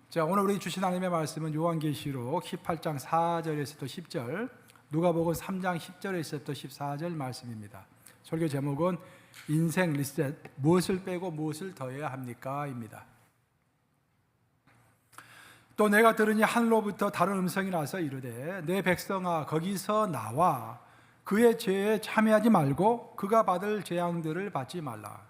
자, 오늘 우리 주신 하나님의 말씀은 요한계시록 18장 4절에서부터 10절, 누가복음 3장 10절에서부터 14절 말씀입니다. 설교 제목은 인생 리셋, 무엇을 빼고 무엇을 더해야 합니까? 입니다. 또 내가 들으니 하늘로부터 다른 음성이 나서 이르되 내 백성아 거기서 나와 그의 죄에 참여하지 말고 그가 받을 재앙들을 받지 말라.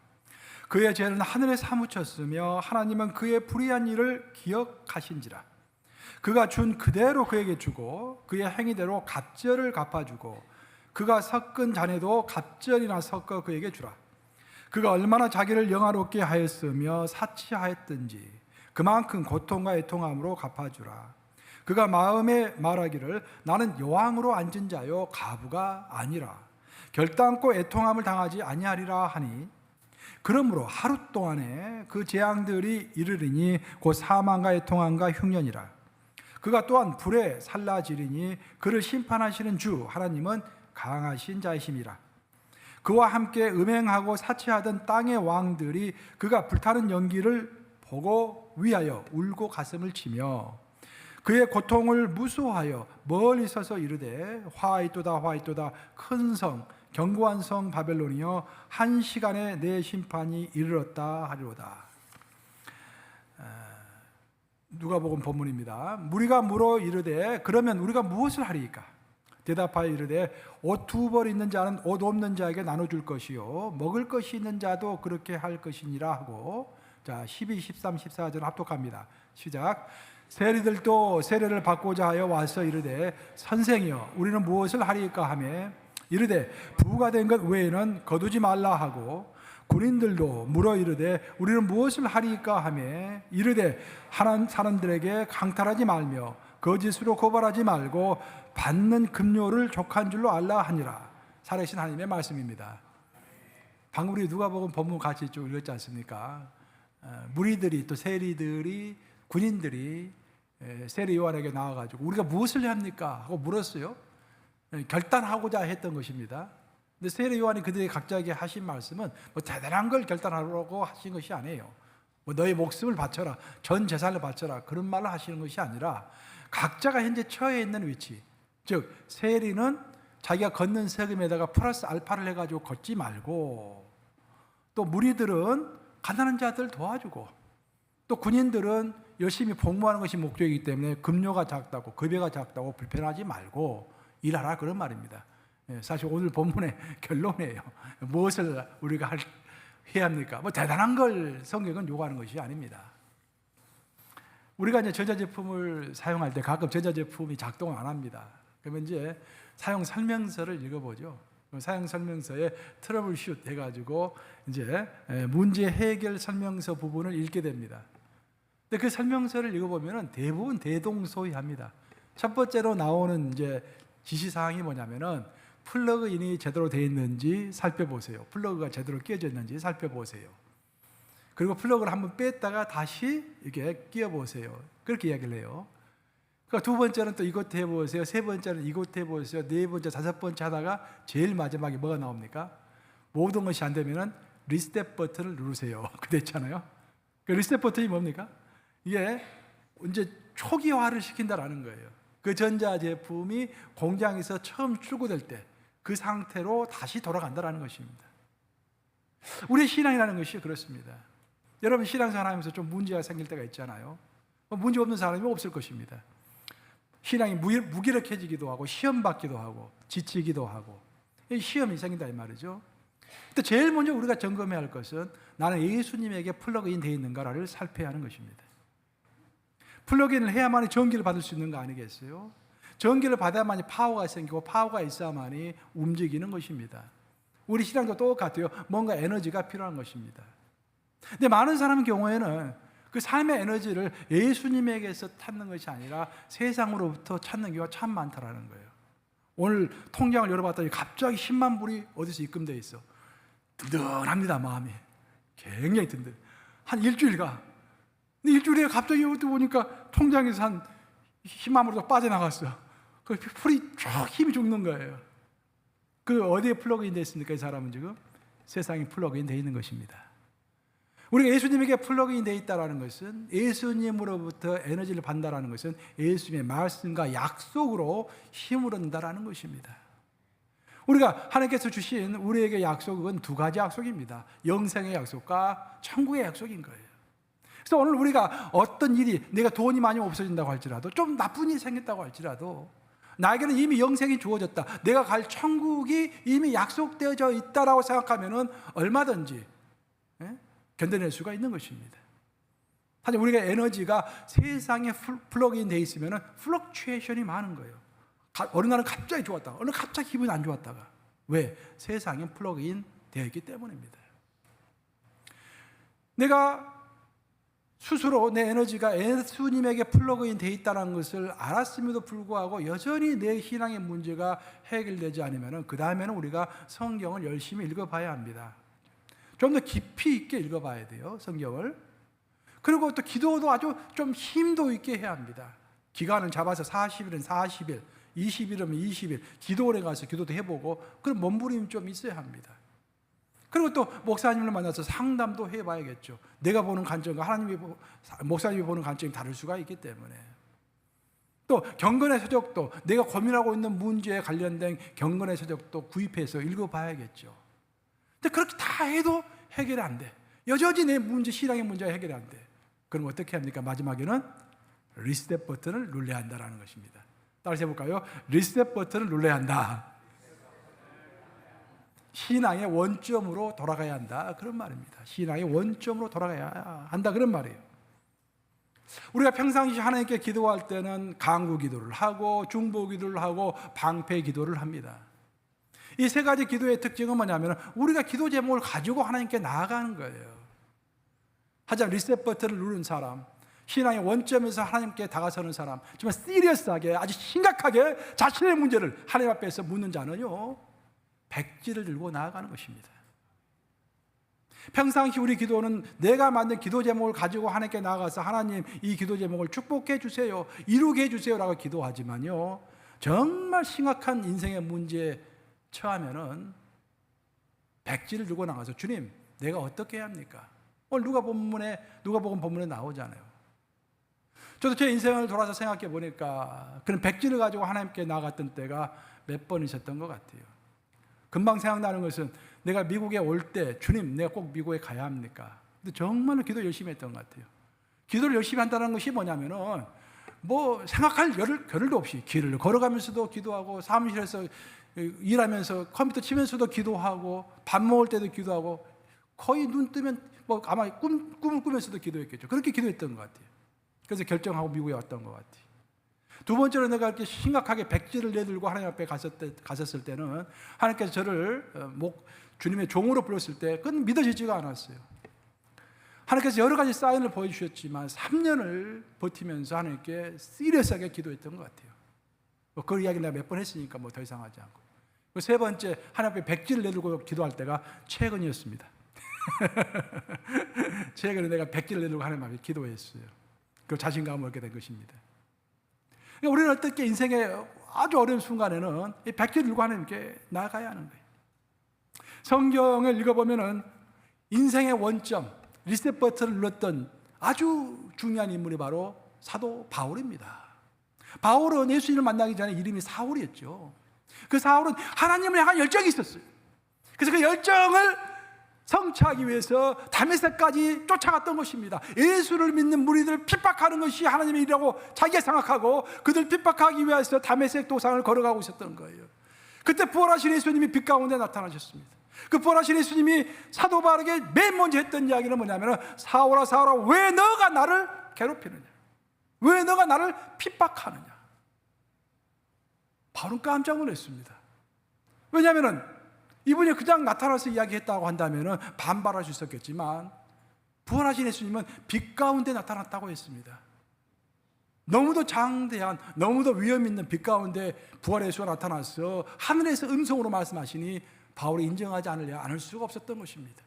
그의 죄는 하늘에 사무쳤으며 하나님은 그의 불의한 일을 기억하신지라. 그가 준 그대로 그에게 주고 그의 행위대로 갑절을 갚아주고 그가 섞은 잔에도 갑절이나 섞어 그에게 주라. 그가 얼마나 자기를 영화롭게 하였으며 사치하였든지 그만큼 고통과 애통함으로 갚아주라. 그가 마음에 말하기를 나는 여왕으로 앉은 자요 가부가 아니라 결단코 애통함을 당하지 아니하리라 하니, 그러므로 하루 동안에 그 재앙들이 이르리니 곧 사망과 애통함과 흉년이라. 그가 또한 불에 살라지리니 그를 심판하시는 주 하나님은 강하신 자이심이라. 그와 함께 음행하고 사치하던 땅의 왕들이 그가 불타는 연기를 보고 위하여 울고 가슴을 치며 그의 고통을 무수하여 멀리 서서 이르되 화이또다 화이또다 큰 성 견고한 성 바벨론이여 한 시간에 내 심판이 이르렀다 하리로다. 누가복음 본문입니다. 무리가 물어 이르되 그러면 우리가 무엇을 하리이까? 대답하여 이르되 옷 두 벌 있는 자는 옷 없는 자에게 나눠줄 것이요 먹을 것이 있는 자도 그렇게 할 것이니라 하고, 자 12, 13, 14절 합독합니다. 시작. 세리들도 세례를 받고자 하여 와서 이르되 선생이여 우리는 무엇을 하리이까 하며 이르되 부가 된 것 외에는 거두지 말라 하고, 군인들도 물어 이르되 우리는 무엇을 하리이까 하며 이르되 하나님 사람들에게 강탈하지 말며 거짓으로 고발하지 말고 받는 급료를 족한 줄로 알라 하니라. 살아계신 하나님의 말씀입니다. 방금 우리 누가복음 본문 같이 쭉 읽었지 않습니까? 무리들이 또 세리들이 군인들이 세리 요한에게 나와가지고 우리가 무엇을 해야 합니까? 하고 물었어요. 결단하고자 했던 것입니다. 근데 세례 요한이 그들에게 각자에게 하신 말씀은 뭐 대단한 걸 결단하려고 하신 것이 아니에요. 뭐 너의 목숨을 바쳐라, 전 재산을 바쳐라, 그런 말을 하시는 것이 아니라 각자가 현재 처해 있는 위치, 즉 세리는 자기가 걷는 세금에다가 플러스 알파를 해가지고 걷지 말고, 또 무리들은 가난한 자들 도와주고, 또 군인들은 열심히 복무하는 것이 목적이기 때문에 급료가 작다고 급여가 작다고 불편하지 말고 일하라, 그런 말입니다. 사실 오늘 본문의 결론이에요. 무엇을 우리가 해야 합니까? 뭐 대단한 걸 성경은 요구하는 것이 아닙니다. 우리가 이제 전자제품을 사용할 때 가끔 전자제품이 작동을 안 합니다. 그러면 이제 사용 설명서를 읽어보죠. 사용 설명서에 트러블 슛 해가지고 이제 문제 해결 설명서 부분을 읽게 됩니다. 근데 그 설명서를 읽어보면 대부분 대동소이합니다. 첫 번째로 나오는 이제 지시사항이 뭐냐면은 플러그인이 제대로 되어 있는지 살펴보세요. 플러그가 제대로 끼워져 있는지 살펴보세요. 그리고 플러그를 한번 뺐다가 다시 이렇게 끼워보세요. 그렇게 이야기를 해요. 그러니까 두 번째는 또 이것 해보세요. 세 번째는 이것 해보세요. 네 번째, 다섯 번째 하다가 제일 마지막에 뭐가 나옵니까? 모든 것이 안 되면은 리셋 버튼을 누르세요. 그랬잖아요. 그 리셋 버튼이 뭡니까? 이게 이제 초기화를 시킨다라는 거예요. 그 전자제품이 공장에서 처음 출고될 때 그 상태로 다시 돌아간다는 것입니다. 우리의 신앙이라는 것이 그렇습니다. 여러분 신앙생활 하면서 좀 문제가 생길 때가 있잖아요. 문제 없는 사람이 없을 것입니다. 신앙이 무기력해지기도 하고 시험 받기도 하고 지치기도 하고 시험이 생긴다 이 말이죠. 근데 제일 먼저 우리가 점검해야 할 것은 나는 예수님에게 플러그인 되어 있는가를 살펴야 하는 것입니다. 플러그인을 해야만이 전기를 받을 수 있는 거 아니겠어요? 전기를 받아야만이 파워가 생기고 파워가 있어야만이 움직이는 것입니다. 우리 신앙도 똑같아요. 뭔가 에너지가 필요한 것입니다. 근데 많은 사람 경우에는 그 삶의 에너지를 예수님에게서 찾는 것이 아니라 세상으로부터 찾는 경우가 참 많다라는 거예요. 오늘 통장을 열어봤더니 갑자기 10만 불이 어디서 입금되어 있어. 든든합니다. 마음이 굉장히 든든. 한 일주일가. 근데 일주일에 갑자기 보니까 통장에서 한 10만 불이 빠져나갔어. 그 풀이 쫙 힘이 죽는 거예요. 그 어디에 플러그인 되어 있습니까? 이 사람은 지금 세상에 플러그인 되어 있는 것입니다. 우리가 예수님에게 플러그인 되어 있다는 것은, 예수님으로부터 에너지를 받는다는 것은 예수님의 말씀과 약속으로 힘을 얻는다는 것입니다. 우리가 하나님께서 주신 우리에게 약속은 두 가지 약속입니다. 영생의 약속과 천국의 약속인 거예요. 그래서 오늘 우리가 어떤 일이, 내가 돈이 많이 없어진다고 할지라도, 좀 나쁜 일이 생겼다고 할지라도, 나에게는 이미 영생이 주어졌다, 내가 갈 천국이 이미 약속되어져 있다라고 생각하면은 얼마든지 견뎌낼 수가 있는 것입니다. 하지만 우리가 에너지가 세상에 플러그인 돼 있으면은 플럭추에이션이 많은 거예요. 어느 날은 갑자기 좋았다가, 어느 날 갑자기 기분이 안 좋았다가. 왜? 세상에 플러그인 되어 있기 때문입니다. 내가 스스로 내 에너지가 예수님에게 플러그인 되어 있다는 것을 알았음에도 불구하고 여전히 내 신앙의 문제가 해결되지 않으면 그 다음에는 우리가 성경을 열심히 읽어봐야 합니다. 좀 더 깊이 있게 읽어봐야 돼요, 성경을. 그리고 또 기도도 아주 좀 힘도 있게 해야 합니다. 기간을 잡아서 40일은 40일, 20일이면 20일, 기도원에 가서 기도도 해보고, 그런 몸부림이 좀 있어야 합니다. 그리고 또 목사님을 만나서 상담도 해봐야겠죠. 내가 보는 관점과 목사님이 보는 관점이 다를 수가 있기 때문에. 또 경건의 서적도, 내가 고민하고 있는 문제에 관련된 경건의 서적도 구입해서 읽어봐야겠죠. 근데 그렇게 다 해도 해결이 안 돼. 여전히 내 문제, 신앙의 문제가 해결이 안 돼. 그럼 어떻게 합니까? 마지막에는 리셋 버튼을 눌러야 한다는 것입니다. 따라서 해볼까요? 리셋 버튼을 눌러야 한다. 신앙의 원점으로 돌아가야 한다, 그런 말입니다. 신앙의 원점으로 돌아가야 한다, 그런 말이에요. 우리가 평상시 하나님께 기도할 때는 간구 기도를 하고 중보 기도를 하고 방패 기도를 합니다. 이 세 가지 기도의 특징은 뭐냐면 우리가 기도 제목을 가지고 하나님께 나아가는 거예요. 하지만 리셋 버튼을 누른 사람, 신앙의 원점에서 하나님께 다가서는 사람, 정말 시리어스하게, 아주 심각하게 자신의 문제를 하나님 앞에서 묻는 자는요, 백지를 들고 나아가는 것입니다. 평상시 우리 기도는 내가 만든 기도 제목을 가지고 하나님께 나아가서 하나님, 이 기도 제목을 축복해 주세요, 이루게 해 주세요라고 기도하지만요, 정말 심각한 인생의 문제에 처하면은 백지를 들고 나가서 주님, 내가 어떻게 해야 합니까? 오늘 누가복음 본문에 나오잖아요. 저도 제 인생을 돌아서 생각해 보니까 그런 백지를 가지고 하나님께 나아갔던 때가 몇 번 있었던 것 같아요. 금방 생각나는 것은 내가 미국에 올 때, 주님, 내가 꼭 미국에 가야 합니까? 근데 정말로 기도 열심히 했던 것 같아요. 기도를 열심히 한다는 것이 뭐냐면은 생각할 겨를도 없이 길을 걸어가면서도 기도하고, 사무실에서 일하면서 컴퓨터 치면서도 기도하고, 밥 먹을 때도 기도하고, 거의 눈 뜨면 아마 꿈을 꾸면서도 기도했겠죠. 그렇게 기도했던 것 같아요. 그래서 결정하고 미국에 왔던 것 같아요. 두 번째로 내가 이렇게 심각하게 백지를 내들고 하나님 앞에 갔었을 때는 하나님께서 저를 주님의 종으로 불렀을 때 그건 믿어지지가 않았어요. 하나님께서 여러 가지 사인을 보여주셨지만 3년을 버티면서 하나님께 시리어스하게 기도했던 것 같아요. 그 이야기를 내가 몇 번 했으니까 더 이상 하지 않고. 세 번째, 하나님 앞에 백지를 내들고 기도할 때가 최근이었습니다. 최근에 내가 백지를 내들고 하나님 앞에 기도했어요. 그 자신감을 얻게 된 것입니다. 그러니까 우리는 어떻게 인생의 아주 어려운 순간에는 이 백지를 들고 하나님께 나아가야 하는 거예요. 성경을 읽어보면은 인생의 원점, 리셋 버튼을 눌렀던 아주 중요한 인물이 바로 사도 바울입니다. 바울은 예수님을 만나기 전에 이름이 사울이었죠. 그 사울은 하나님을 향한 열정이 있었어요. 그래서 그 열정을 성취하기 위해서 다메섹까지 쫓아갔던 것입니다. 예수를 믿는 무리들을 핍박하는 것이 하나님의 일이라고 자기가 생각하고 그들 핍박하기 위해서 다메섹 도상을 걸어가고 있었던 거예요. 그때 부활하신 예수님이 빛 가운데 나타나셨습니다. 그 부활하신 예수님이 사도 바울에게 맨 먼저 했던 이야기는 뭐냐면, 사울아 사울아, 왜 너가 나를 괴롭히느냐, 왜 너가 나를 핍박하느냐. 바울은 깜짝 놀랐습니다. 왜냐하면 이분이 그냥 나타나서 이야기했다고 한다면 반발할 수 있었겠지만, 부활하신 예수님은 빛 가운데 나타났다고 했습니다. 너무도 장대한, 너무도 위험 있는 빛 가운데 부활의 예수가 나타나서 하늘에서 음성으로 말씀하시니 바울이 인정하지 않을 수가 없었던 것입니다.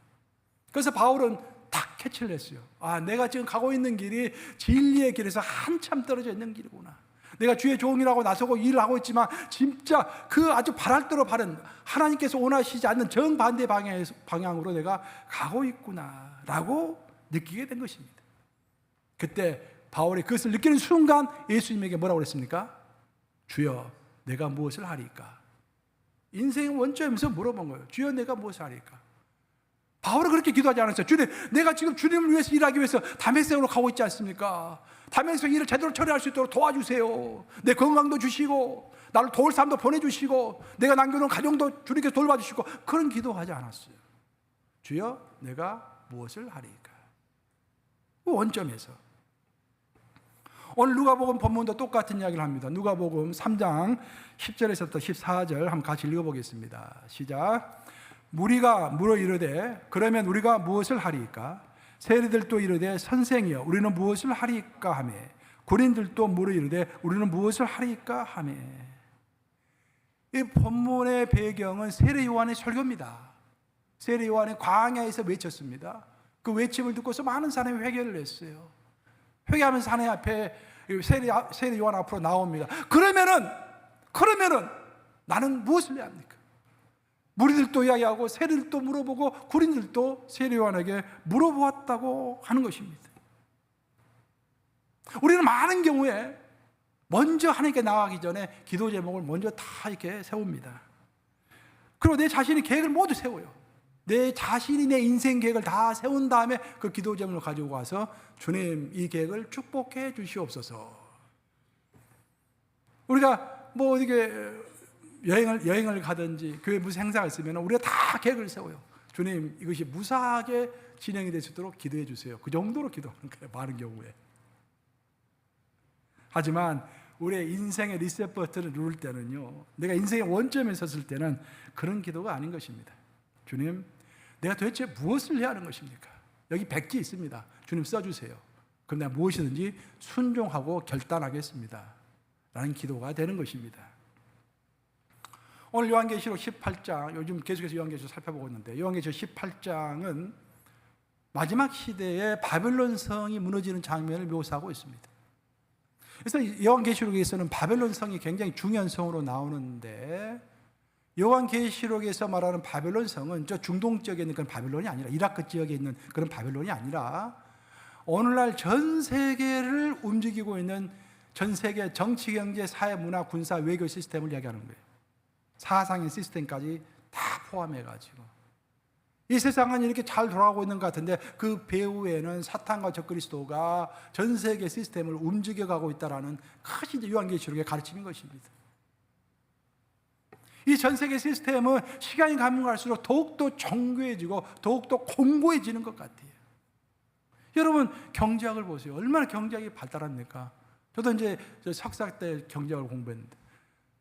그래서 바울은 딱 캐치를 했어요. 내가 지금 가고 있는 길이 진리의 길에서 한참 떨어져 있는 길이구나. 내가 주의 종이라고 나서고 일을 하고 있지만 진짜 그 아주 바랄 대로 바른, 하나님께서 원하시지 않는 정반대 방향으로 내가 가고 있구나 라고 느끼게 된 것입니다. 그때 바울이 그것을 느끼는 순간 예수님에게 뭐라고 그랬습니까? 주여 내가 무엇을 하리까? 인생의 원점에서 물어본 거예요. 주여 내가 무엇을 하리까? 바울은 그렇게 기도하지 않았어요. 주님, 내가 지금 주님을 위해서 일하기 위해서 다메섹으로 가고 있지 않습니까? 다메섹 일을 제대로 처리할 수 있도록 도와주세요. 내 건강도 주시고 나를 도울 사람도 보내주시고 내가 남겨놓은 가정도 주님께서 돌봐주시고, 그런 기도하지 않았어요. 주여 내가 무엇을 하리까? 그 원점에서. 오늘 누가복음 본문도 똑같은 이야기를 합니다. 누가복음 3장 10절에서부터 14절 한번 같이 읽어보겠습니다. 시작. 무리가 물어 이르되 그러면 우리가 무엇을 하리까? 세리들도 이르되 선생이여 우리는 무엇을 하리까 하며 군인들도 물어 이르되 우리는 무엇을 하리까 하며. 이 본문의 배경은 세례 요한의 설교입니다. 세례 요한이 광야에서 외쳤습니다. 그 외침을 듣고서 많은 사람이 회개를 했어요. 회개하면서 하나님 앞에 세례 요한 앞으로 나옵니다. 그러면은 나는 무엇을 해야 합니까? 무리들도 이야기하고 세리들도 물어보고 군인들도 세례 요한에게 물어보았다고 하는 것입니다. 우리는 많은 경우에 먼저 하나님께 나가기 전에 기도 제목을 먼저 다 이렇게 세웁니다. 그리고 내 자신이 계획을 모두 세워요. 내 자신이 내 인생 계획을 다 세운 다음에 그 기도 제목을 가지고 와서 주님 이 계획을 축복해 주시옵소서. 우리가 뭐 이게 여행을 가든지 교회 무슨 행사가 있으면 우리가 다 계획을 세워요. 주님 이것이 무사하게 진행이 될 수 있도록 기도해 주세요. 그 정도로 기도하는 거예요, 많은 경우에. 하지만 우리의 인생의 리셋 버튼을 누를 때는요, 내가 인생의 원점에 섰을 때는 그런 기도가 아닌 것입니다. 주님 내가 도대체 무엇을 해야 하는 것입니까? 여기 백지 있습니다. 주님 써주세요. 그럼 내가 무엇이든지 순종하고 결단하겠습니다 라는 기도가 되는 것입니다. 오늘 요한계시록 18장, 요즘 계속해서 요한계시록 살펴보고 있는데 요한계시록 18장은 마지막 시대에 바벨론 성이 무너지는 장면을 묘사하고 있습니다. 그래서 요한계시록에서는 바벨론 성이 굉장히 중요한 성으로 나오는데, 요한계시록에서 말하는 바벨론 성은 저 중동 지역에 있는 그런 바벨론이 아니라, 이라크 지역에 있는 그런 바벨론이 아니라 오늘날 전 세계를 움직이고 있는 전 세계 정치, 경제, 사회, 문화, 군사, 외교 시스템을 이야기하는 거예요. 사상의 시스템까지 다 포함해가지고 이 세상은 이렇게 잘 돌아가고 있는 것 같은데 그 배후에는 사탄과 적그리스도가 전 세계 시스템을 움직여가고 있다는 것이 요한계시록의 가르침인 것입니다. 이 전 세계 시스템은 시간이 가면 갈수록 더욱더 정교해지고 더욱더 공고해지는 것 같아요. 여러분 경제학을 보세요. 얼마나 경제학이 발달합니까? 저도 이제 석사 때 경제학을 공부했는데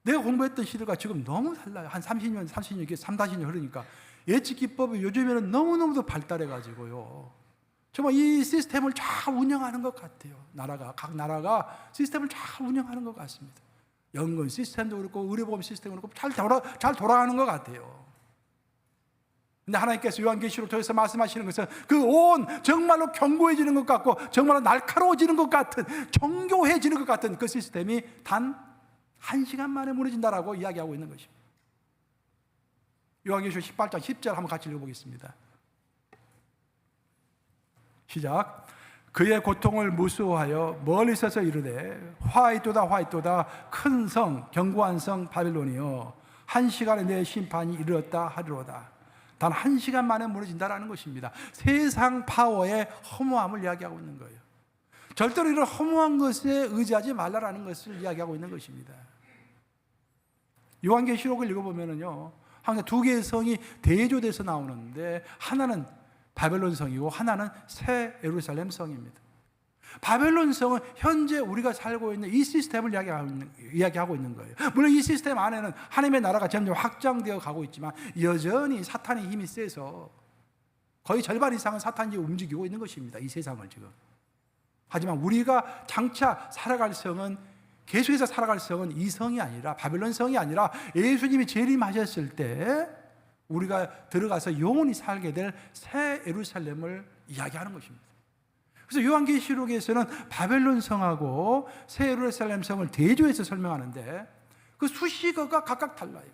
내가 공부했던 시대가 지금 너무 달라요. 한 30년, 3-40년 흐르니까 예측 기법이 요즘에는 너무너무도 발달해가지고요. 정말 이 시스템을 잘 운영하는 것 같아요. 각 나라가 시스템을 잘 운영하는 것 같습니다. 연금 시스템도 그렇고 의료보험 시스템도 그렇고 잘 돌아가는 것 같아요. 근데 하나님께서 요한계시록 통해서 말씀하시는 것은 그 온 정말로 견고해지는 것 같고 정말로 날카로워지는 것 같은, 정교해지는 것 같은 그 시스템이 단 1시간 만에 무너진다라고 이야기하고 있는 것입니다. 요한계시록 18장 10절 한번 같이 읽어보겠습니다. 시작. 그의 고통을 무수하여 멀리 서서 이르되 화이토다 큰 성 견고한 성 바벨론이여 1시간에 내 심판이 이르렀다 하리로다. 단 1시간 만에 무너진다라는 것입니다. 세상 파워의 허무함을 이야기하고 있는 거예요. 절대로 이런 허무한 것에 의지하지 말라라는 것을 이야기하고 있는 것입니다. 요한계시록을 읽어보면요, 항상 두 개의 성이 대조돼서 나오는데 하나는 바벨론 성이고 하나는 새 예루살렘 성입니다. 바벨론 성은 현재 우리가 살고 있는 이 시스템을 이야기하고 있는 거예요. 물론 이 시스템 안에는 하나님의 나라가 점점 확장되어 가고 있지만 여전히 사탄의 힘이 세서 거의 절반 이상은 사탄이 움직이고 있는 것입니다. 이 세상을 지금. 하지만 우리가 장차 살아갈 성은, 계속해서 살아갈 성은 이 성이 아니라, 바벨론 성이 아니라 예수님이 재림하셨을 때 우리가 들어가서 영원히 살게 될 새 예루살렘을 이야기하는 것입니다. 그래서 요한계시록에서는 바벨론 성하고 새 예루살렘 성을 대조해서 설명하는데 그 수식어가 각각 달라요.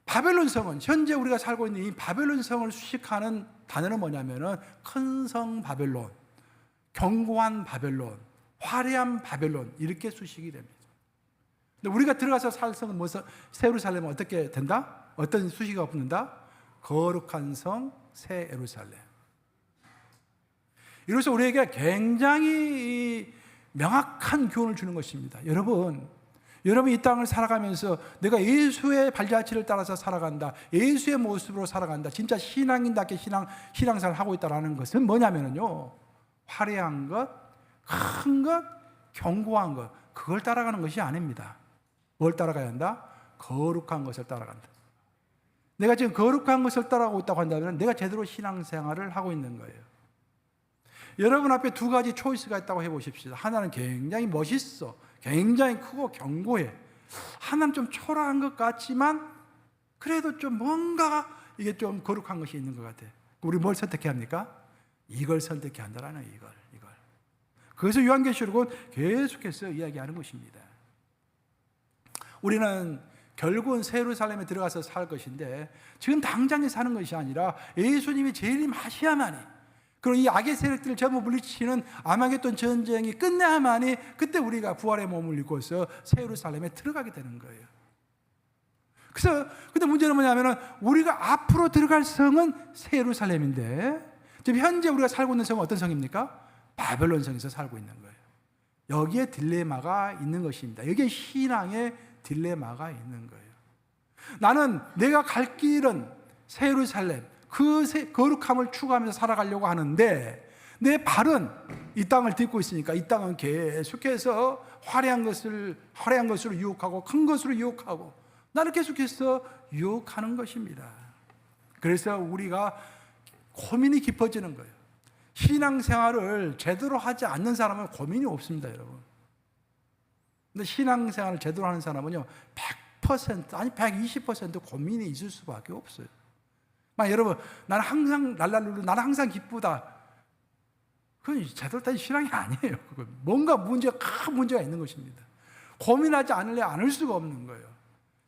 바벨론 성은 현재 우리가 살고 있는 이 바벨론 성을 수식하는 단어는 뭐냐면은 큰 성 바벨론, 견고한 바벨론, 화려한 바벨론 이렇게 수식이 됩니다. 근데 우리가 들어가서 살 성은 새 예루살렘은 어떻게 된다? 어떤 수식어가 붙는다? 거룩한 성 새 예루살렘. 이로써 우리에게 굉장히 명확한 교훈을 주는 것입니다. 여러분 이 땅을 살아가면서 내가 예수의 발자취를 따라서 살아간다, 예수의 모습으로 살아간다, 진짜 신앙인답게 신앙생활을 하고 있다는 것은 뭐냐면요, 화려한 것, 큰 것, 견고한 것, 그걸 따라가는 것이 아닙니다. 뭘 따라가야 한다? 거룩한 것을 따라간다. 내가 지금 거룩한 것을 따라가고 있다고 한다면 내가 제대로 신앙생활을 하고 있는 거예요. 여러분 앞에 두 가지 초이스가 있다고 해보십시다. 하나는 굉장히 멋있어, 굉장히 크고 견고해. 하나는 좀 초라한 것 같지만 그래도 좀 뭔가 이게 좀 거룩한 것이 있는 것 같아. 우리 뭘 선택해야 합니까? 이걸 선택해야 한다라는 이걸. 그래서 요한계시록은 계속해서 이야기하는 것입니다. 우리는 결국은 새 예루살렘에 들어가서 살 것인데 지금 당장에 사는 것이 아니라 예수님이 재림하셔야만이, 그리고 이 악의 세력들을 전부 물리치는 아마겟돈 전쟁이 끝나야만이 그때 우리가 부활의 몸을 입고서 새 예루살렘에 들어가게 되는 거예요. 그래서 근데 문제는 뭐냐면은 우리가 앞으로 들어갈 성은 새 예루살렘인데 지금 현재 우리가 살고 있는 성은 어떤 성입니까? 바벨론 성에서 살고 있는 거예요. 여기에 딜레마가 있는 것입니다. 여기에 신앙의 딜레마가 있는 거예요. 나는 내가 갈 길은 새 예루살렘, 그 거룩함을 추구하면서 살아가려고 하는데 내 발은 이 땅을 딛고 있으니까 이 땅은 계속해서 화려한 것으로 유혹하고 큰 것으로 유혹하고 나를 계속해서 유혹하는 것입니다. 그래서 우리가 고민이 깊어지는 거예요. 신앙생활을 제대로 하지 않는 사람은 고민이 없습니다, 여러분. 근데 신앙생활을 제대로 하는 사람은요 100% 아니 120% 고민이 있을 수밖에 없어요. 여러분 나는 항상 랄랄룰루, 나는 항상 기쁘다, 그건 제대로 된 신앙이 아니에요. 그건 뭔가 큰 문제가 있는 것입니다. 고민하지 않을 수가 없는 거예요.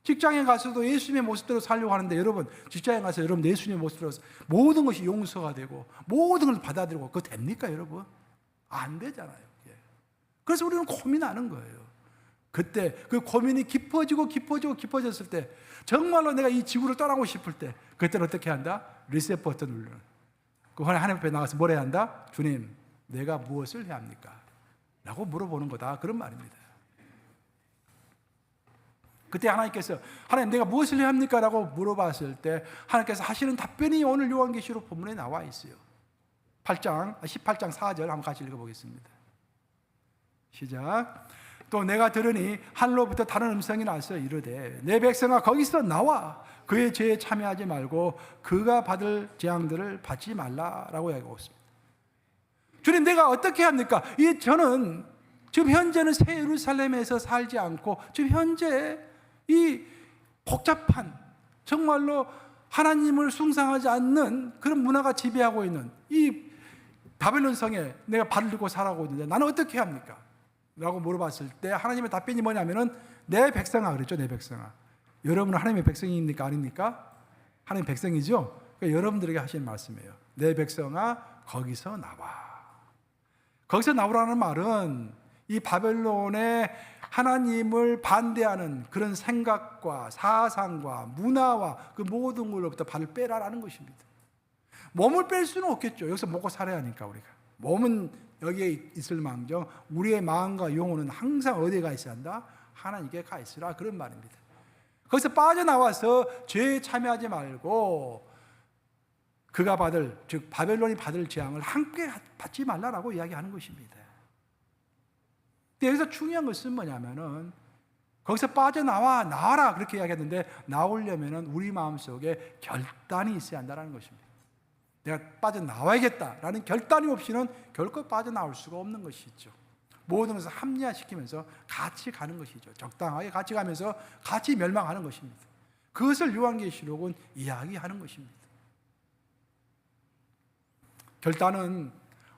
직장에 가서도 예수님의 모습대로 살려고 하는데 여러분 직장에 가서 여러분 예수님의 모습대로 모든 것이 용서가 되고 모든 걸 받아들이고 그거 됩니까, 여러분? 안 되잖아요. 그래서 우리는 고민하는 거예요. 그때 그 고민이 깊어졌을 때 정말로 내가 이 지구를 떠나고 싶을 때 그때는 어떻게 한다? 리셋 버튼 누르는. 그 하나님 앞에 나가서 뭘 해야 한다? 주님, 내가 무엇을 해야 합니까? 라고 물어보는 거다, 그런 말입니다. 그때 하나님께서 하나님 내가 무엇을 해야 합니까? 라고 물어봤을 때 하나님께서 하시는 답변이 오늘 요한계시록 본문에 나와 있어요. 18장 4절 한번 같이 읽어보겠습니다. 시작. 또 내가 들으니 하늘로부터 다른 음성이 나서 이르되 내 백성아 거기서 나와 그의 죄에 참여하지 말고 그가 받을 재앙들을 받지 말라라고 이야기하고 있습니다. 주님, 내가 어떻게 합니까? 저는 지금 현재는 새 예루살렘에서 살지 않고 지금 현재 이 복잡한 정말로 하나님을 숭상하지 않는 그런 문화가 지배하고 있는 이 바벨론 성에 내가 발을 들고 살아가고 있는데 나는 어떻게 해야 합니까? 라고 물어봤을 때 하나님의 답변이 뭐냐면은 내 백성아 그랬죠. 내 백성아. 여러분은 하나님의 백성입니까? 아닙니까? 하나님의 백성이죠. 그러니까 여러분들에게 하시는 말씀이에요. 내 백성아 거기서 나와. 거기서 나오라는 말은 이 바벨론의 하나님을 반대하는 그런 생각과 사상과 문화와 그 모든 걸로부터 발을 빼라라는 것입니다. 몸을 뺄 수는 없겠죠. 여기서 먹고 살아야 하니까 우리가. 몸은 여기에 있을 망정 우리의 마음과 영혼은 항상 어디에 가 있어야 한다? 하나님께 가 있으라, 그런 말입니다. 거기서 빠져나와서 죄에 참여하지 말고 그가 받을, 즉 바벨론이 받을 재앙을 함께 받지 말라라고 이야기하는 것입니다. 여기서 중요한 것은 뭐냐면은 거기서 나와라 그렇게 이야기했는데 나오려면은 우리 마음속에 결단이 있어야 한다는 것입니다. 내가 빠져나와야겠다라는 결단이 없이는 결코 빠져나올 수가 없는 것이죠. 모든 것을 합리화시키면서 같이 가는 것이죠. 적당하게 같이 가면서 같이 멸망하는 것입니다. 그것을 요한계시록은 이야기하는 것입니다. 결단은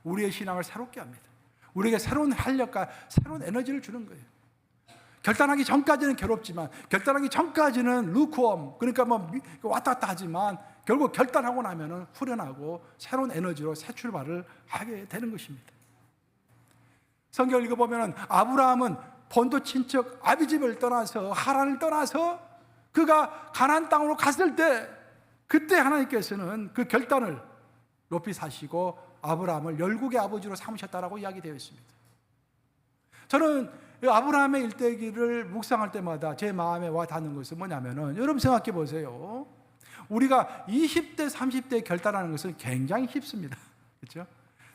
우리의 신앙을 새롭게 합니다. 우리에게 새로운 활력과 새로운 에너지를 주는 거예요. 결단하기 전까지는 괴롭지만, 결단하기 전까지는 루크웜, 그러니까 뭐 왔다 갔다 하지만 결국 결단하고 나면은 후련하고 새로운 에너지로 새 출발을 하게 되는 것입니다. 성경을 읽어보면 아브라함은 본토 친척 아비집을 떠나서 하란을 떠나서 그가 가나안 땅으로 갔을 때, 그때 하나님께서는 그 결단을 높이 사시고 아브라함을 열국의 아버지로 삼으셨다라고 이야기되어 있습니다. 저는 아브라함의 일대기를 묵상할 때마다 제 마음에 와 닿는 것은 뭐냐면은, 여러분 생각해 보세요. 우리가 20대, 30대에 결단하는 것은 굉장히 쉽습니다. 그렇죠?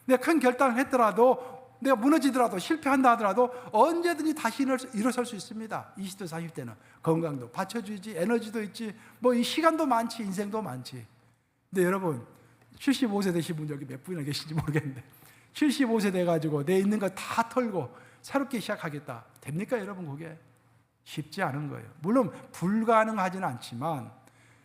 내가 큰 결단을 했더라도, 내가 무너지더라도, 실패한다 하더라도 언제든지 다시 일어설 수 있습니다. 20대, 30대는 건강도 받쳐주지, 에너지도 있지, 뭐 이 시간도 많지, 인생도 많지. 근데 여러분, 75세 되신 분 여기 몇 분이나 계신지 모르겠는데, 75세 돼가지고 내 있는 거 다 털고 새롭게 시작하겠다, 됩니까 여러분? 그게 쉽지 않은 거예요. 물론 불가능하지는 않지만,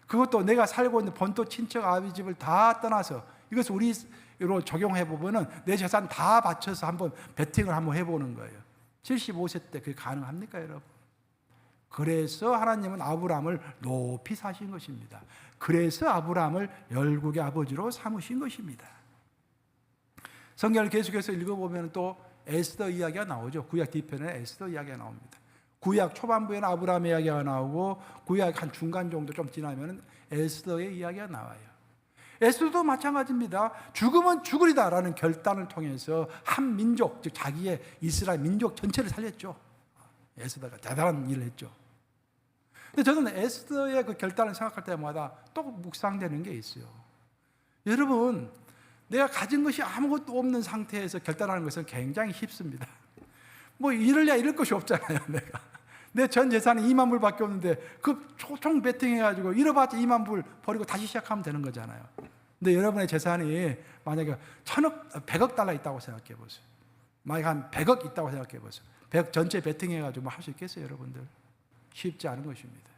그것도 내가 살고 있는 본토 친척 아비집을 다 떠나서 이것을 우리로 적용해 보면은 내 재산 다 바쳐서 한번 베팅을 한번 해보는 거예요. 75세 때 그게 가능합니까 여러분? 그래서 하나님은 아브라함을 높이 사신 것입니다. 그래서 아브라함을 열국의 아버지로 삼으신 것입니다. 성경을 계속해서 읽어보면 또 에스더 이야기가 나오죠. 구약 뒤편에 에스더 이야기가 나옵니다. 구약 초반부에는 아브라함의 이야기가 나오고, 구약 한 중간 정도 좀 지나면 에스더의 이야기가 나와요. 에스더도 마찬가지입니다. 죽으면 죽으리다라는 결단을 통해서 한 민족, 즉 자기의 이스라엘 민족 전체를 살렸죠. 에스더가 대단한 일을 했죠. 근데 저는 에스더의 그 결단을 생각할 때마다 또 묵상되는 게 있어요. 여러분, 내가 가진 것이 아무것도 없는 상태에서 결단하는 것은 굉장히 쉽습니다. 뭐 이럴래야 이럴 것이 없잖아요. 내가 내 전 재산이 2만 불밖에 없는데 그 총 베팅해가지고 잃어봤자 2만 불 버리고 다시 시작하면 되는 거잖아요. 근데 여러분의 재산이 만약에 100억 달러 있다고 생각해 보세요. 만약에 한 100억 있다고 생각해 보세요. 100억 전체 베팅해가지고 뭐 할 수 있겠어요 여러분들? 쉽지 않은 것입니다.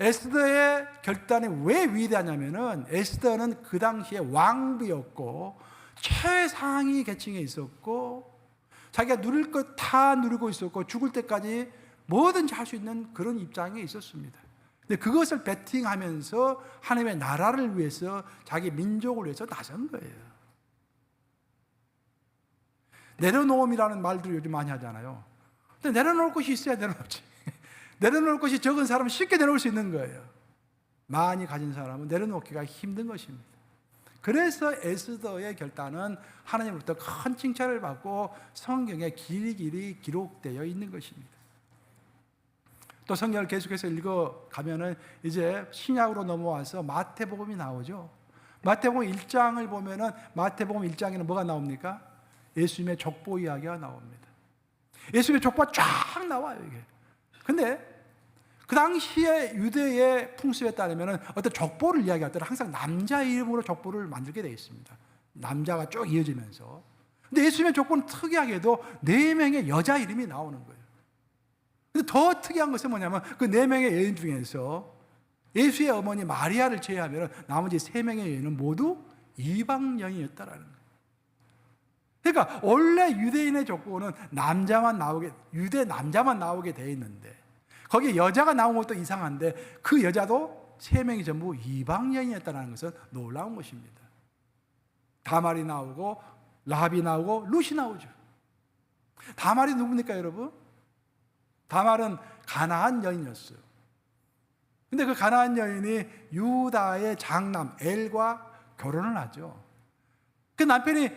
에스더의 결단이 왜 위대하냐면은, 에스더는 그 당시에 왕비였고 최상위 계층에 있었고 자기가 누릴 것 다 누리고 있었고 죽을 때까지 뭐든지 할 수 있는 그런 입장에 있었습니다. 근데 그것을 베팅하면서 하나님의 나라를 위해서, 자기 민족을 위해서 나선 거예요. 내려놓음이라는 말들을 요즘 많이 하잖아요. 근데 내려놓을 것이 있어야 내려놓지. 내려놓을 것이 적은 사람은 쉽게 내려놓을 수 있는 거예요. 많이 가진 사람은 내려놓기가 힘든 것입니다. 그래서 에스더의 결단은 하나님으로부터 큰 칭찬을 받고 성경에 길이 기록되어 있는 것입니다. 또 성경을 계속해서 읽어가면은 이제 신약으로 넘어와서 마태복음이 나오죠. 마태복음 1장을 보면은, 마태복음 1장에는 뭐가 나옵니까? 예수님의 족보 이야기가 나옵니다. 예수님의 족보가 쫙 나와요 이게. 근데 그 당시에 유대의 풍습에 따르면 어떤 족보를 이야기할 때는 항상 남자 이름으로 족보를 만들게 되어 있습니다. 남자가 쭉 이어지면서. 근데 예수님의 족보는 특이하게도 4명의 여자 이름이 나오는 거예요. 근데 더 특이한 것은 뭐냐면, 그 4명의 여인 중에서 예수의 어머니 마리아를 제외하면 나머지 3명의 여인은 모두 이방 여인이었다라는 거예요. 그러니까 원래 유대인의 족보는 유대 남자만 나오게 되어 있는데, 거기에 여자가 나온 것도 이상한데 그 여자도 3명이 전부 이방 여인이었다는 것은 놀라운 것입니다. 다말이 나오고 라합이 나오고 룻이 나오죠. 다말이 누굽니까 여러분? 다말은 가나안 여인이었어요. 근데 그 가나안 여인이 유다의 장남 엘과 결혼을 하죠. 그 남편이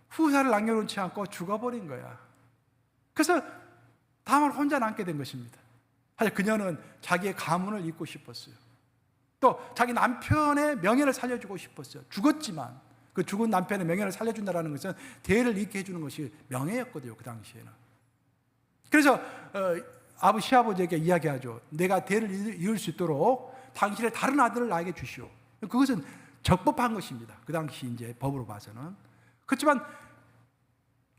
후사를 남겨놓지 않고 죽어버린 거야. 그래서 다말 혼자 남게 된 것입니다. 사실 그녀는 자기의 가문을 잇고 싶었어요. 또 자기 남편의 명예를 살려주고 싶었어요. 죽었지만 그 죽은 남편의 명예를 살려준다는 것은 대를 잇게 해주는 것이 명예였거든요. 그 당시에는. 그래서 시아버지에게 이야기하죠. 내가 대를 이을 수 있도록 당신의 다른 아들을 나에게 주시오. 그것은 적법한 것입니다. 그 당시 이제 법으로 봐서는. 그렇지만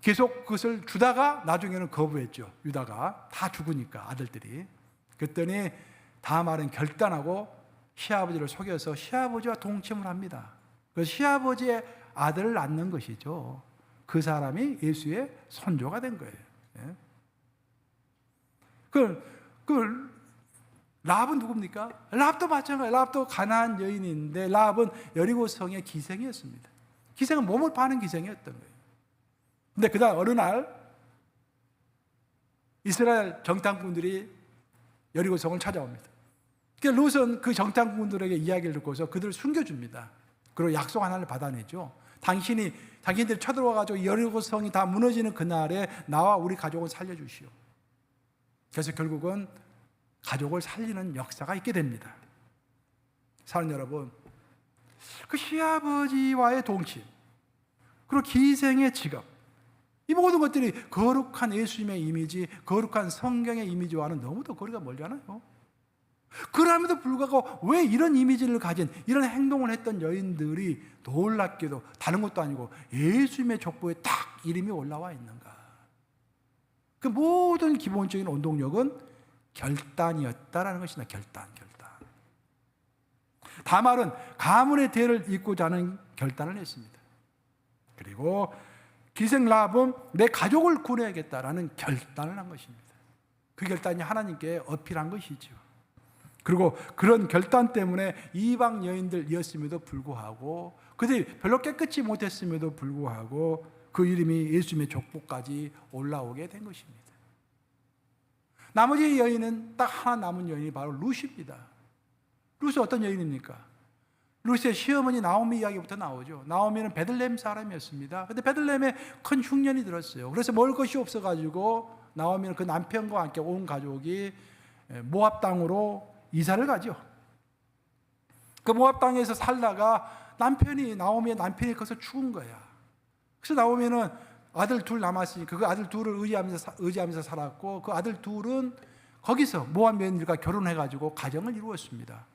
계속 그것을 주다가 나중에는 거부했죠. 유다가 다 죽으니까 아들들이. 그랬더니 다말은 결단하고 시아버지를 속여서 시아버지와 동침을 합니다. 그래서 시아버지의 아들을 낳는 것이죠. 그 사람이 예수의 손조가 된 거예요. 그 라합은 누굽니까? 라합도 마찬가지예요. 라합도 가나안 여인인데 라합은 여리고성의 기생이었습니다. 기생은 몸을 파는 기생이었던 거예요. 근데 그다음 어느 날 이스라엘 정탐꾼들이 여리고성을 찾아옵니다. 그러니까 롯은 그 정탐꾼들에게 이야기를 듣고서 그들을 숨겨줍니다. 그리고 약속 하나를 받아내죠. 당신들이 쳐들어와가지고 여리고성이 다 무너지는 그날에 나와 우리 가족을 살려주시오. 그래서 결국은 가족을 살리는 역사가 있게 됩니다. 사랑하는 여러분, 그 시아버지와의 동침, 그리고 기생의 직업, 이 모든 것들이 거룩한 예수님의 이미지, 거룩한 성경의 이미지와는 너무도 거리가 멀잖아요. 그럼에도 불구하고 왜 이런 이미지를 가진, 이런 행동을 했던 여인들이 놀랍게도 다른 것도 아니고 예수님의 족보에 딱 이름이 올라와 있는가? 그 모든 기본적인 원동력은 결단이었다라는 것이다. 결단. 다말은 가문의 대를 잇고자 하는 결단을 했습니다. 그리고 기생 라합은 내 가족을 구해야겠다라는 결단을 한 것입니다. 그 결단이 하나님께 어필한 것이죠. 그리고 그런 결단 때문에 이방 여인들이었음에도 불구하고, 그들이 별로 깨끗이 못했음에도 불구하고 그 이름이 예수님의 족보까지 올라오게 된 것입니다. 나머지 여인은 딱 하나 남은 여인이 바로 룻입니다. 룻은 어떤 여인입니까? 룻의 시어머니 나오미 이야기부터 나오죠. 나오미는 베들레헴 사람이었습니다. 그런데 베들레헴에 큰 흉년이 들었어요. 그래서 먹을 것이 없어가지고 나오미는 그 남편과 함께 온 가족이 모압 땅으로 이사를 가죠. 그 모압 땅에서 살다가 나오미의 남편이 거기서 죽은 거야. 그래서 나오미는 아들 둘 남았으니까 그 아들 둘을 의지하면서 살았고, 그 아들 둘은 거기서 모압 여인들과 결혼해가지고 가정을 이루었습니다.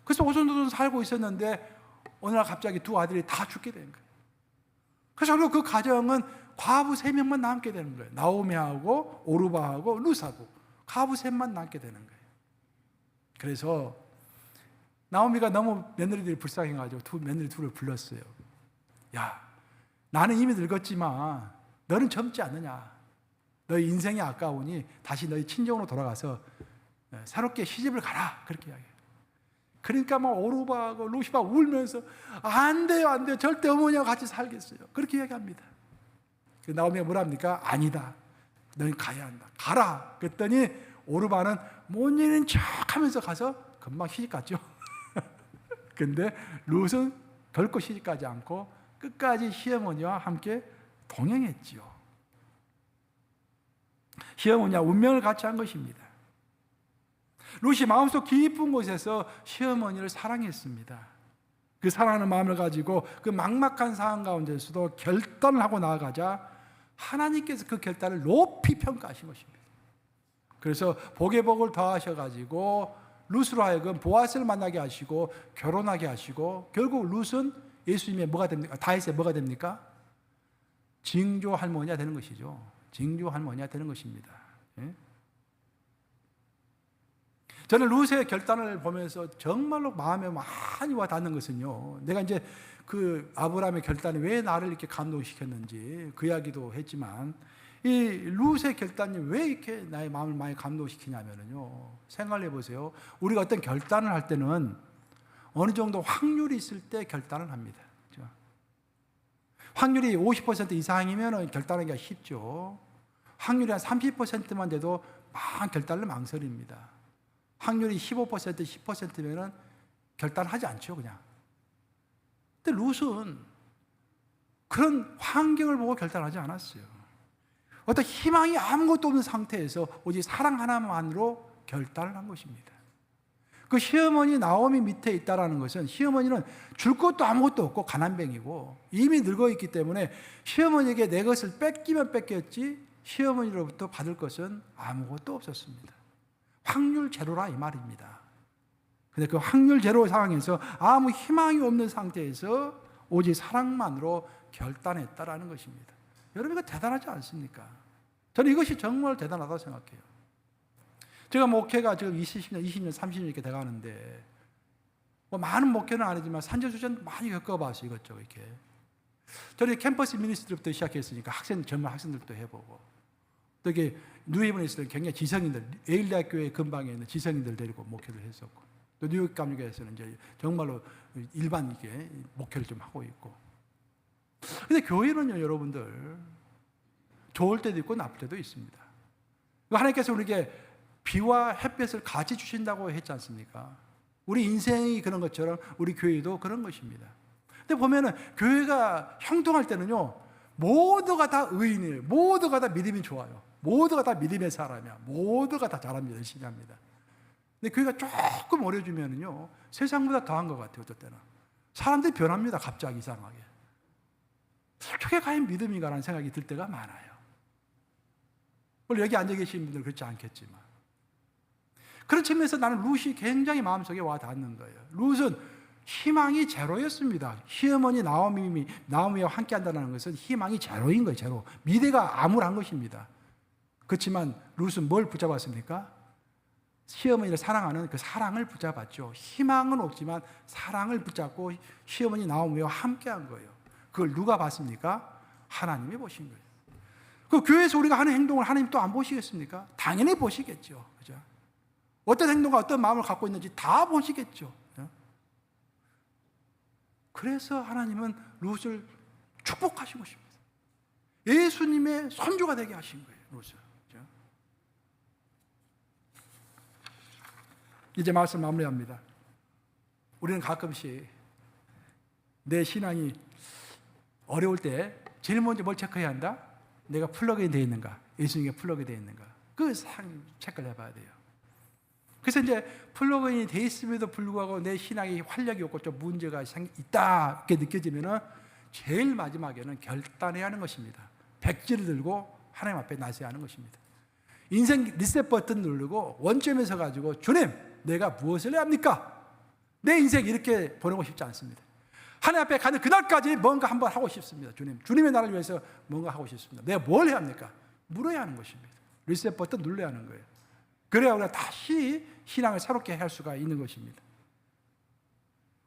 그래서 오손도손 살고 있었는데 어느 날 갑자기 두 아들이 다 죽게 된 거예요. 그래서 결국 그 가정은 과부 3명만 남게 되는 거예요. 나오미하고 오르바하고 룻하고 과부 3만 남게 되는 거예요. 그래서 나오미가 너무 며느리들이 불쌍해가지고 며느리 둘을 불렀어요. 야, 나는 이미 늙었지만 너는 젊지 않느냐? 너희 인생이 아까우니 다시 너희 친정으로 돌아가서 새롭게 시집을 가라. 그렇게 이야기해요. 그러니까 막 오르바하고 룻이 막 울면서 안 돼요, 절대 어머니와 같이 살겠어요. 그렇게 이야기합니다. 나오미가 뭐랍니까? 아니다, 너는 가야 한다, 가라. 그랬더니 오르바는 못 이는 척 하면서 가서 금방 시집갔죠. 근데 룻은 결코 시집가지 않고 끝까지 시어머니와 함께 동행했지요. 시어머니와 운명을 같이 한 것입니다. 룻이 마음속 깊은 곳에서 시어머니를 사랑했습니다. 그 사랑하는 마음을 가지고 그 막막한 상황 가운데서도 결단을 하고 나아가자 하나님께서 그 결단을 높이 평가하신 것입니다. 그래서 복의 복을 더하셔가지고 룻으로 하여금 보아스를 만나게 하시고 결혼하게 하시고, 결국 룻은 예수님의 뭐가 됩니까? 다윗의 뭐가 됩니까? 징조 할머니가 되는 것이죠. 징조 할머니가 되는 것입니다. 예? 저는 룻의 결단을 보면서 정말로 마음에 많이 와 닿는 것은요, 내가 이제 그 아브라함의 결단이 왜 나를 이렇게 감동시켰는지 그 이야기도 했지만, 이 룻의 결단이 왜 이렇게 나의 마음을 많이 감동시키냐면요, 생각해 보세요. 우리가 어떤 결단을 할 때는 어느 정도 확률이 있을 때 결단을 합니다. 그렇죠? 확률이 50% 이상이면 결단하기가 쉽죠. 확률이 한 30%만 돼도 결단을 망설입니다. 확률이 15%, 10%면은 결단하지 않죠, 그냥. 근데 룻은 그런 환경을 보고 결단하지 않았어요. 어떤 희망이 아무것도 없는 상태에서 오직 사랑 하나만으로 결단을 한 것입니다. 그 시어머니 나오미 밑에 있다라는 것은, 시어머니는 줄 것도 아무것도 없고 가난뱅이고 이미 늙어 있기 때문에 시어머니에게 내 것을 뺏기면 뺏겼지 시어머니로부터 받을 것은 아무것도 없었습니다. 확률 제로라 이 말입니다. 근데 그 확률 제로 상황에서 아무 희망이 없는 상태에서 오직 사랑만으로 결단했다라는 것입니다. 여러분, 이거 대단하지 않습니까? 저는 이것이 정말 대단하다고 생각해요. 제가 목회가 지금 20년, 30년 이렇게 돼가는데, 뭐 많은 목회는 아니지만 산전수전 많이 겪어봤어요, 이것저것 이렇게. 저는 캠퍼스 미니스트리부터 시작했으니까 젊은 학생들도 해보고, 또 이게 뉴헤븐에 있을 때 굉장히 지성인들, 에일대 교회 근방에 있는 지성인들 데리고 목회를 했었고, 또 뉴욕 감리교회에서는 이제 정말로 일반 이게 목회를 좀 하고 있고. 근데 교회는요, 여러분들, 좋을 때도 있고 나쁠 때도 있습니다. 하나님께서 우리에게 비와 햇볕을 같이 주신다고 했지 않습니까? 우리 인생이 그런 것처럼 우리 교회도 그런 것입니다. 근데 보면은 교회가 형통할 때는요, 모두가 다 의인이에요. 모두가 다 믿음이 좋아요. 모두가 다 믿음의 사람이야. 모두가 다 잘합니다. 열심히 합니다. 근데 교회가 조금 어려지면은요, 세상보다 더한 것 같아요. 어떨 때는 사람들이 변합니다. 갑자기 이상하게. 저게 과연 믿음인가라는 생각이 들 때가 많아요. 물론 여기 앉아 계신 분들은 그렇지 않겠지만, 그런 측면에서 나는 룻이 굉장히 마음속에 와 닿는 거예요. 룻은 희망이 제로였습니다. 시어머니 나오미와 함께 한다는 것은 희망이 제로인 거예요. 제로. 미래가 암울한 것입니다. 그렇지만 룻은 뭘 붙잡았습니까? 시어머니를 사랑하는 그 사랑을 붙잡았죠. 희망은 없지만 사랑을 붙잡고 시어머니 나오미와 함께 한 거예요. 그걸 누가 봤습니까? 하나님이 보신 거예요. 그 교회에서 우리가 하는 행동을 하나님 또 안 보시겠습니까? 당연히 보시겠죠. 그죠? 어떤 행동과 어떤 마음을 갖고 있는지 다 보시겠죠. 그래서 하나님은 룻을 축복하시고 싶습니다. 예수님의 손주가 되게 하신 거예요. 룻을. 이제 말씀 마무리합니다. 우리는 가끔씩 내 신앙이 어려울 때 제일 먼저 뭘 체크해야 한다? 내가 플러그인 되어 있는가? 예수님께 플러그인 되어 있는가? 그 체크를 해봐야 돼요. 그래서 이제 플러그인이 되어 있음에도 불구하고 내 신앙이 활력이 없고 좀 문제가 있다 이렇게 느껴지면은 제일 마지막에는 결단해야 하는 것입니다. 백지를 들고 하나님 앞에 나서야 하는 것입니다. 인생 리셋 버튼 누르고 원점에 서 가지고 주님, 내가 무엇을 해야 합니까? 내 인생 이렇게 보내고 싶지 않습니다. 하나님 앞에 가는 그날까지 뭔가 한번 하고 싶습니다. 주님의 나라를 위해서 뭔가 하고 싶습니다. 내가 뭘 해야 합니까? 물어야 하는 것입니다. 리셋 버튼 눌러야 하는 거예요. 그래야 우리가 다시 신앙을 새롭게 할 수가 있는 것입니다.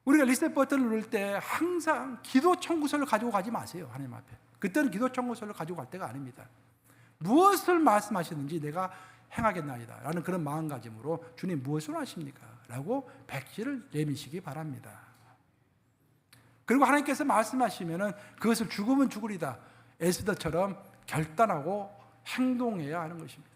우리가 리셋 버튼을 누를 때 항상 기도 청구서를 가지고 가지 마세요. 하나님 앞에. 그때는 기도 청구서를 가지고 갈 때가 아닙니다. 무엇을 말씀하시는지 내가 행하겠나이다 라는 그런 마음가짐으로 주님 무엇을 하십니까? 라고 백지를 내미시기 바랍니다. 그리고 하나님께서 말씀하시면은 그것을 죽으면 죽으리다 에스더처럼 결단하고 행동해야 하는 것입니다.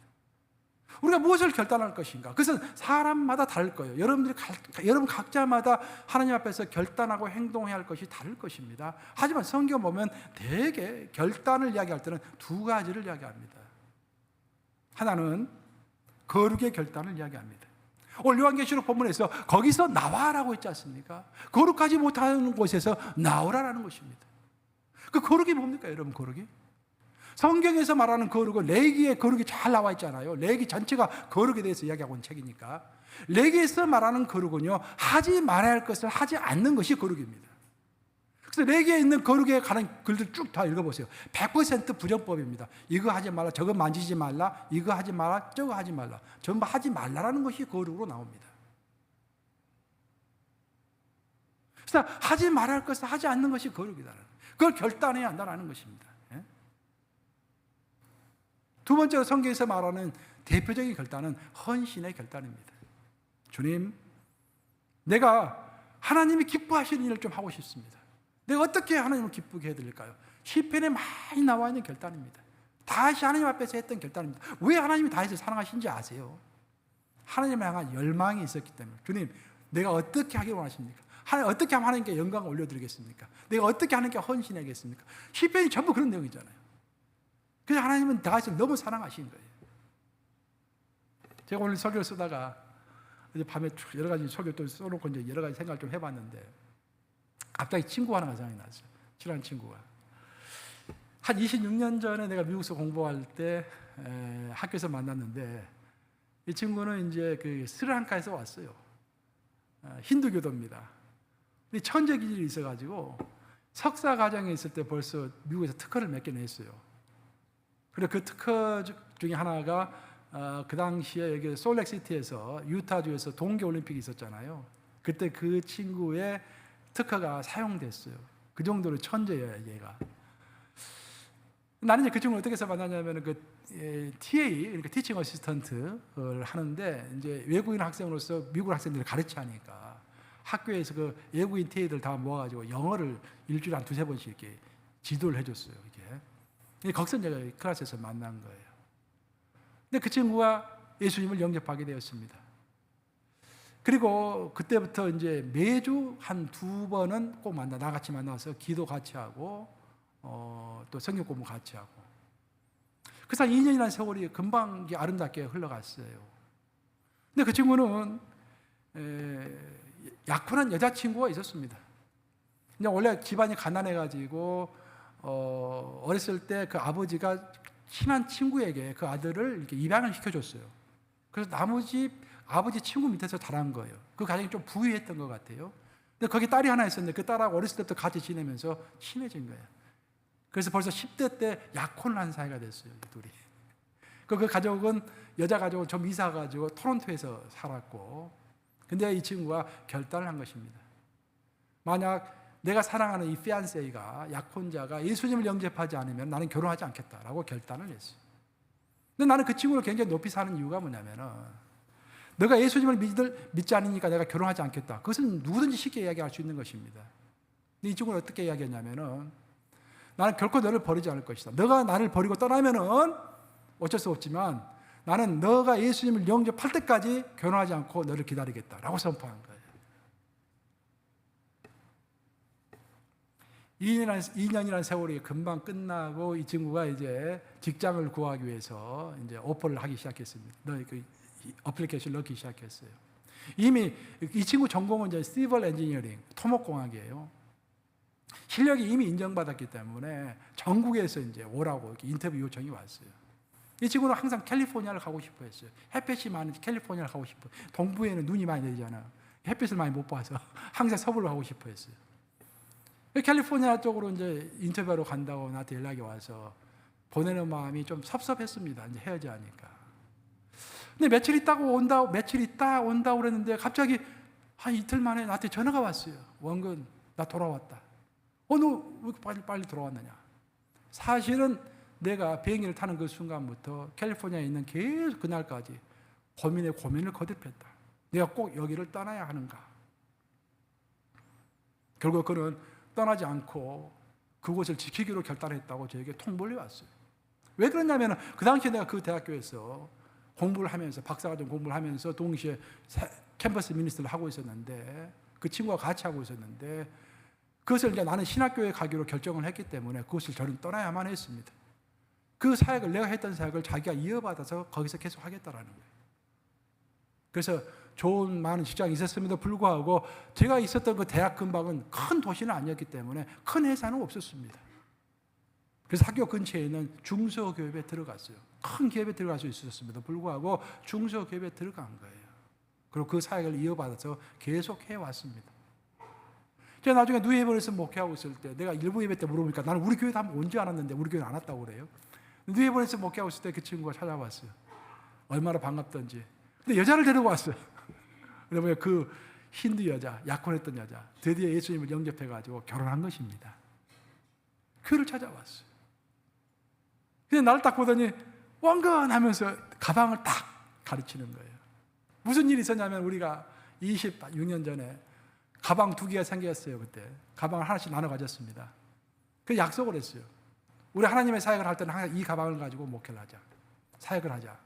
우리가 무엇을 결단할 것인가? 그것은 사람마다 다를 거예요. 여러분 각자마다 하나님 앞에서 결단하고 행동해야 할 것이 다를 것입니다. 하지만 성경 보면 대개 결단을 이야기할 때는 두 가지를 이야기합니다. 하나는 거룩의 결단을 이야기합니다. 오늘 요한계시록 본문에서 거기서 나와라고 했지 않습니까? 거룩하지 못하는 곳에서 나오라라는 것입니다. 그 거룩이 뭡니까, 여러분? 거룩이? 성경에서 말하는 거룩은 레위기에 거룩이 잘 나와 있잖아요. 레위기 전체가 거룩에 대해서 이야기하고 있는 책이니까. 레위기에서 말하는 거룩은요, 하지 말아야 할 것을 하지 않는 것이 거룩입니다. 그래서 레위기에 있는 거룩에 관한 글들 쭉 다 읽어보세요. 100% 부정법입니다. 이거 하지 말라, 저거 만지지 말라, 이거 하지 말라, 저거 하지 말라. 전부 하지 말라라는 것이 거룩으로 나옵니다. 그래서 하지 말아야 할 것을 하지 않는 것이 거룩이다. 그걸 결단해야 한다는 것입니다. 두 번째로 성경에서 말하는 대표적인 결단은 헌신의 결단입니다. 주님, 내가 하나님이 기뻐하시는 일을 좀 하고 싶습니다. 내가 어떻게 하나님을 기쁘게 해드릴까요? 시편에 많이 나와 있는 결단입니다. 다시 하나님 앞에서 했던 결단입니다. 왜 하나님이 다윗을 사랑하신지 아세요? 하나님을 향한 열망이 있었기 때문에. 주님, 내가 어떻게 하기를 원하십니까? 어떻게 하면 하나님께 영광을 올려드리겠습니까? 내가 어떻게 하나님께 헌신하겠습니까? 시편이 전부 그런 내용이잖아요. 그래서 하나님은 다윗을 너무 사랑하신 거예요. 제가 오늘 설교를 쓰다가 이제 밤에 여러 가지 설교 또 써놓고 이제 여러 가지 생각을 좀 해봤는데 갑자기 친구 하나가 생각이 났어요. 친한 친구가. 한 26년 전에 내가 미국에서 공부할 때 학교에서 만났는데 이 친구는 이제 그 스리랑카에서 왔어요. 힌두교도입니다. 근데 천재 기질이 있어가지고 석사 과정에 있을 때 벌써 미국에서 특허를 몇 개나 했어요. 그리고 그 특허 중에 하나가 그 당시에 여기 솔렉시티에서 유타주에서 동계올림픽이 있었잖아요. 그때 그 친구의 특허가 사용됐어요. 그 정도로 천재예요, 얘가. 나는 이제 그 친구를 어떻게 해서 만났냐면 그 TA, 그러니까 티칭 어시스턴트를 하는데 이제 외국인 학생으로서 미국 학생들을 가르쳐 하니까 학교에서 그 외국인 TA들 다 모아가지고 영어를 일주일에 한 두세 번씩 이렇게 지도를 해줬어요. 이게 거기서 제가 클래스에서 만난 거예요. 근데 그 친구가 예수님을 영접하게 되었습니다. 그리고 그때부터 이제 매주 한 두 번은 꼭 나같이 만나서 기도 같이 하고 또 성경 공부 같이 하고. 그래서 2년이라는 세월이 금방 아름답게 흘러갔어요. 근데 그 친구는 약혼한 여자친구가 있었습니다. 그냥 원래 집안이 가난해가지고 어렸을 때 그 아버지가 친한 친구에게 그 아들을 이렇게 입양을 시켜줬어요. 그래서 나머지 아버지 친구 밑에서 자란 거예요. 그 가정이 좀 부유했던 것 같아요. 근데 거기 딸이 하나 있었는데 그 딸하고 어렸을 때부터 같이 지내면서 친해진 거예요. 그래서 벌써 10대 때 약혼을 한 사이가 됐어요, 이 둘이. 그 가족은, 여자 가족은 좀 이사가지고 토론토에서 살았고, 근데 이 친구가 결단을 한 것입니다. 만약 내가 사랑하는 이 피안세이가, 약혼자가 예수님을 영접하지 않으면 나는 결혼하지 않겠다라고 결단을 했어요. 근데 나는 그 친구를 굉장히 높이 사는 이유가 뭐냐면은, 너가 예수님을 믿지 않으니까 내가 결혼하지 않겠다. 그것은 누구든지 쉽게 이야기할 수 있는 것입니다. 근데 이 친구는 어떻게 이야기했냐면은, 나는 결코 너를 버리지 않을 것이다. 너가 나를 버리고 떠나면은 어쩔 수 없지만 나는 너가 예수님을 영접할 때까지 결혼하지 않고 너를 기다리겠다라고 선포한 거예요. 2년이라는 세월이 금방 끝나고 이 친구가 이제 직장을 구하기 위해서 이제 오퍼를 하기 시작했습니다. 어플리케이션을 넣기 시작했어요. 이미 이 친구 전공은 이제 시벌 엔지니어링, 토목공학이에요. 실력이 이미 인정받았기 때문에 전국에서 이제 오라고 이렇게 인터뷰 요청이 왔어요. 이 친구는 항상 캘리포니아를 가고 싶어 했어요. 햇볕이 많은 캘리포니아를 가고 싶어. 동부에는 눈이 많이 내리잖아요. 햇빛을 많이 못 봐서 항상 서부를 가고 싶어 했어요. 캘리포니아 쪽으로 이제 인터뷰하러 간다고 나한테 연락이 와서 보내는 마음이 좀 섭섭했습니다. 이제 헤어져 하니까. 근데 며칠 있다 온다고 그랬는데 갑자기 한 이틀 만에 나한테 전화가 왔어요. 원근, 나 돌아왔다. 너 왜 빨리 돌아왔느냐? 사실은 내가 비행기를 타는 그 순간부터 캘리포니아에 있는 계속 그날까지 고민을 거듭했다. 내가 꼭 여기를 떠나야 하는가? 결국 그는 떠나지 않고 그곳을 지키기로 결단했다고 저에게 통보를 왔어요. 왜 그러냐면 그 당시에 내가 그 대학교에서 공부를 하면서 박사과정 공부를 하면서 동시에 캠퍼스 미니스트를 하고 있었는데 그 친구와 같이 하고 있었는데 그것을 이제 나는 신학교에 가기로 결정을 했기 때문에 그것을 저는 떠나야만 했습니다. 그 사역을 내가 했던 사역을 자기가 이어받아서 거기서 계속 하겠다라는 거예요. 그래서 좋은 많은 직장이 있었음에도 불구하고 제가 있었던 그 대학 근방은 큰 도시는 아니었기 때문에 큰 회사는 없었습니다. 그래서 학교 근처에 있는 중소기업에 들어갔어요. 큰 기업에 들어갈 수 있었음에도 불구하고 중소기업에 들어간 거예요. 그리고 그 사역을 이어받아서 계속 해왔습니다. 제가 나중에 뉴헤븐에서 목회하고 있을 때 내가 일부 예배 때 물어보니까 나는 우리 교회도 한번 온 줄 알았는데 우리 교회는 안 왔다고 그래요. 뉴헤븐에서 목회하고 있을 때 그 친구가 찾아왔어요. 얼마나 반갑던지. 근데 여자를 데리고 왔어요. 그러면 그 힌두 여자, 약혼했던 여자 드디어 예수님을 영접해가지고 결혼한 것입니다. 교회를 찾아왔어요. 근데 나를 딱 보더니 왕건 하면서 가방을 딱 가르치는 거예요. 무슨 일이 있었냐면 우리가 26년 전에 가방 2개가 생겼어요. 그때 가방을 하나씩 나눠 가졌습니다. 그 약속을 했어요. 우리 하나님의 사역을 할 때는 항상 이 가방을 가지고 목회를 하자, 사역을 하자.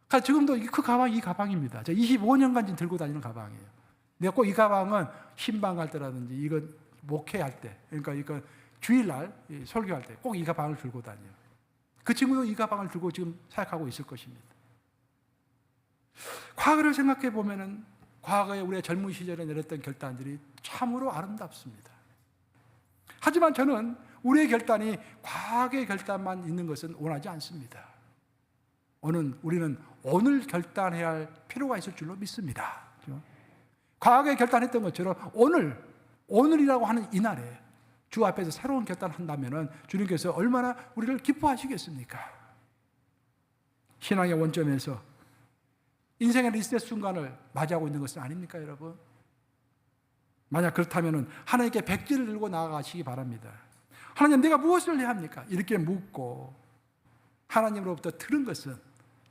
그러니까 지금도 그 가방이 이 가방입니다. 제가 25년간 지금 들고 다니는 가방이에요. 내가 꼭 이 가방은 신방 갈 때라든지 이건 목회할 때, 그러니까 이거 주일날 설교할 때 꼭 이 가방을 들고 다녀요. 그 친구도 이 가방을 들고 지금 사역하고 있을 것입니다. 과거를 생각해 보면은 과거에 우리의 젊은 시절에 내렸던 결단들이 참으로 아름답습니다. 하지만 저는 우리의 결단이 과거의 결단만 있는 것은 원하지 않습니다. 우리는 오늘 결단해야 할 필요가 있을 줄로 믿습니다. 과거에 결단했던 것처럼 오늘이라고 하는 이날에 주 앞에서 새로운 결단을 한다면 주님께서 얼마나 우리를 기뻐하시겠습니까? 신앙의 원점에서 인생의 리셋 순간을 맞이하고 있는 것은 아닙니까, 여러분? 만약 그렇다면 하나님께 백지를 들고 나아가시기 바랍니다. 하나님, 내가 무엇을 해야 합니까? 이렇게 묻고 하나님으로부터 들은 것은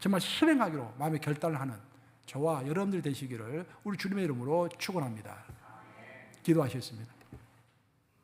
정말 실행하기로 마음의 결단을 하는 저와 여러분들 되시기를 우리 주님의 이름으로 축원합니다. 기도하시겠습니다.